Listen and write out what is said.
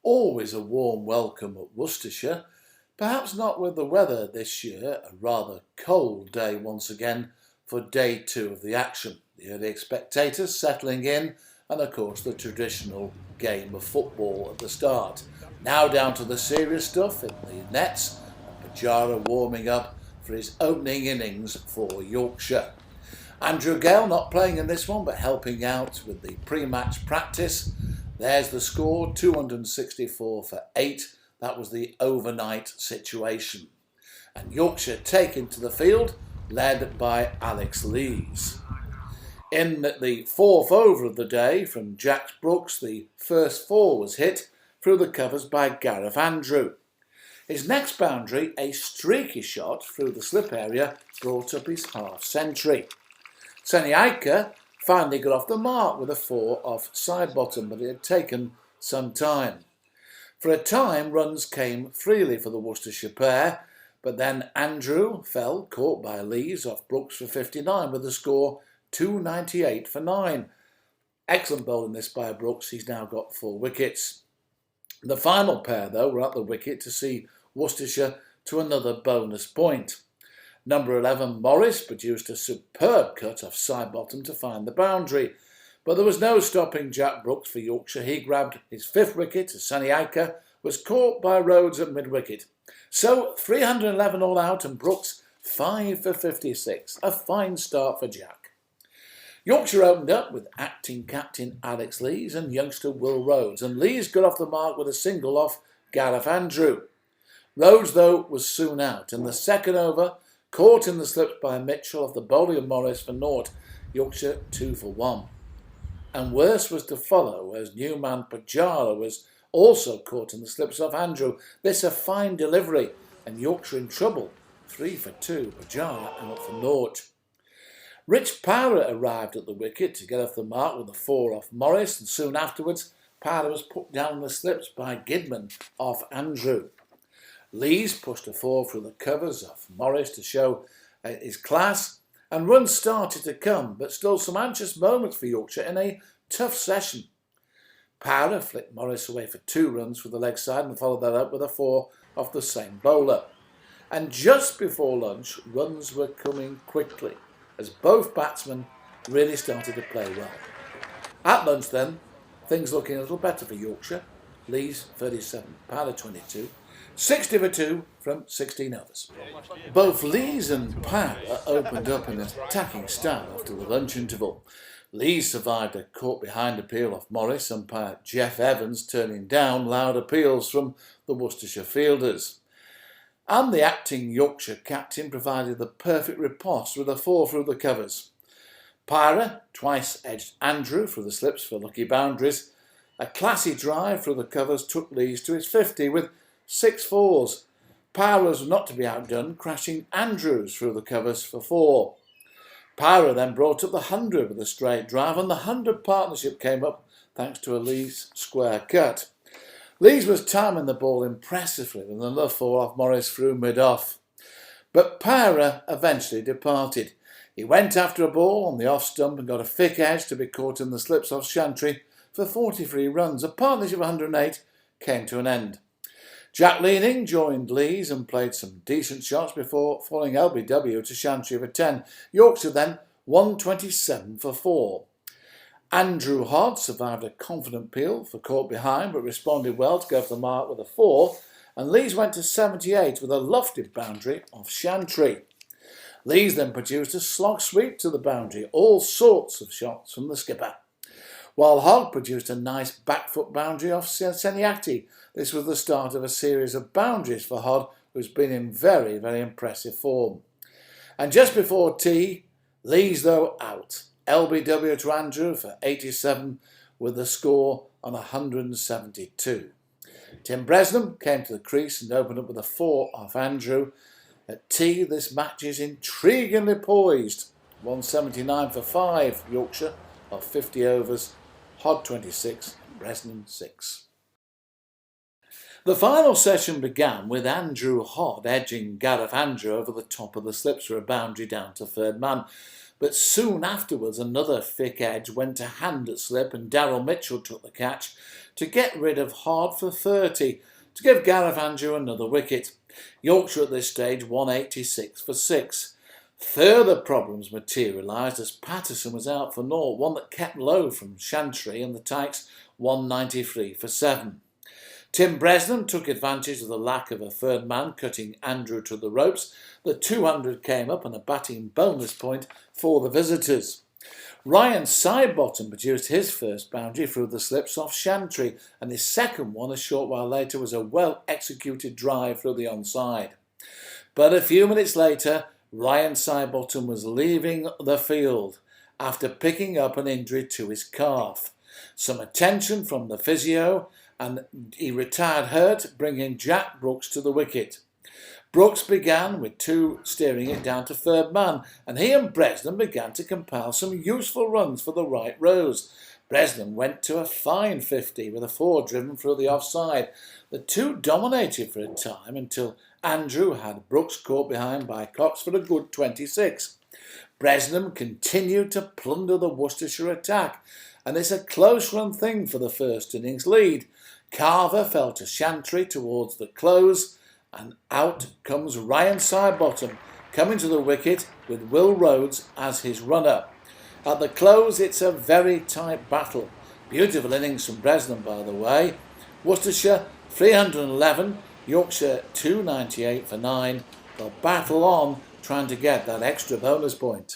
Always a warm welcome at Worcestershire, perhaps not with the weather this year, a rather cold day once again for day two of the action. The early spectators settling in and of course the traditional game of football at the start. Now down to the serious stuff in the nets, and Pajara warming up for his opening innings for Yorkshire. Andrew Gale not playing in this one but helping out with the pre-match practice. There's the score, 264 for 8. That was the overnight situation. And Yorkshire taken to the field, led by Alex Lees. In the fourth over of the day from Jack Brooks, the first 4 was hit through the covers by Gareth Andrew. His next boundary, a streaky shot through the slip area, brought up his half century. Sonny Aika finally got off the mark with a 4 off side bottom, but it had taken some time. For a time, runs came freely for the Worcestershire pair, but then Andrew fell, caught by Lees off Brooks for 59 with the score 298 for 9. Excellent bowling this by Brooks, he's now got 4 wickets. The final pair, though, were at the wicket to see Worcestershire to another bonus point. Number 11, Morris, produced a superb cut off side bottom to find the boundary. But there was no stopping Jack Brooks for Yorkshire. He grabbed his 5th wicket as Sonny Aika was caught by Rhodes at mid-wicket. So 311 all out and Brooks 5 for 56. A fine start for Jack. Yorkshire opened up with acting captain Alex Lees and youngster Will Rhodes. And Lees got off the mark with a single off Gareth Andrew. Rhodes, though, was soon out. In the second over, caught in the slips by Mitchell off the bowling of Morris for naught, Yorkshire 2 for 1. And worse was to follow as new man Pajara was also caught in the slips off Andrew. This a fine delivery and Yorkshire in trouble, 3 for 2, Pajara out for naught. Rich Power arrived at the wicket to get off the mark with a 4 off Morris, and soon afterwards Power was put down the slips by Gidman off Andrew. Lees pushed a 4 through the covers off Morris to show his class, and runs started to come, but still some anxious moments for Yorkshire in a tough session. Power flicked Morris away for 2 runs with the leg side and followed that up with a 4 off the same bowler. And just before lunch, runs were coming quickly as both batsmen really started to play well. At lunch then, things looking a little better for Yorkshire. Lees 37, Power 22. 60 for 2 from 16 overs. Both Lees and Power opened up in an attacking style after the lunch interval. Lees survived a caught behind appeal off Morris, umpire Jeff Evans turning down loud appeals from the Worcestershire fielders. And the acting Yorkshire captain provided the perfect riposte with a 4 through the covers. Power twice edged Andrew through the slips for lucky boundaries. A classy drive through the covers took Lees to his 50 with 6 4s. Power was not to be outdone, crashing Andrews through the covers for 4. Power then brought up the 100 with a straight drive, and the 100 partnership came up thanks to a Lees square cut. Lees was timing the ball impressively with another 4 off Morris through mid-off. But Power eventually departed. He went after a ball on the off stump and got a thick edge to be caught in the slips off Chantry for 43 runs. A partnership of 108 came to an end. Jack Leaning joined Lees and played some decent shots before falling LBW to Chantry for 10. Yorkshire then 127 for 4. Andrew Hodd survived a confident peel for caught behind but responded well to go for the mark with a 4, and Lees went to 78 with a lofted boundary off Chantry. Lees then produced a slog sweep to the boundary, all sorts of shots from the skipper, while Hogg produced a nice back foot boundary off Seniacti. This was the start of a series of boundaries for Hogg, who's been in very, very impressive form. And just before tea, Lees, though, out. LBW to Andrew for 87 with the score on 172. Tim Bresnam came to the crease and opened up with a 4 off Andrew. At tea, this match is intriguingly poised. 179 for 5, Yorkshire, of 50 overs. Hod 26 and Bresnam 6. The final session began with Andrew Hod edging Gareth Andrew over the top of the slips for a boundary down to third man. but soon afterwards another thick edge went to hand at slip and Daryl Mitchell took the catch to get rid of Hard for 30 to give Gareth Andrew another wicket. Yorkshire at this stage won 86 for 6. Further problems materialised as Patterson was out for naught, one that kept low from Chantry, and the Tykes won 93 for 7. Tim Bresnan took advantage of the lack of a third man, cutting Andrew to the ropes. The 200 came up and a batting bonus point for the visitors. Ryan Sidebottom produced his first boundary through the slips off Chantry, and his second one a short while later was a well-executed drive through the onside. But a few minutes later, Ryan Sidebottom was leaving the field after picking up an injury to his calf. Some attention from the physio, and he retired hurt, bringing Jack Brooks to the wicket. Brooks began with 2 steering it down to third man, and he and Bresnan began to compile some useful runs for the right rows. Bresnan went to a fine 50 with a 4 driven through the offside. The two dominated for a time until Andrew had Brooks caught behind by Cox for a good 26. Bresnan continued to plunder the Worcestershire attack, and it's a close-run thing for the first innings lead. Carver fell to Chantry towards the close, and out comes Ryan Sidebottom, coming to the wicket with Will Rhodes as his runner. At the close, it's a very tight battle. Beautiful innings from Bresnan, by the way. Worcestershire 311, Yorkshire 298 for 9. They'll battle on, trying to get that extra bonus point.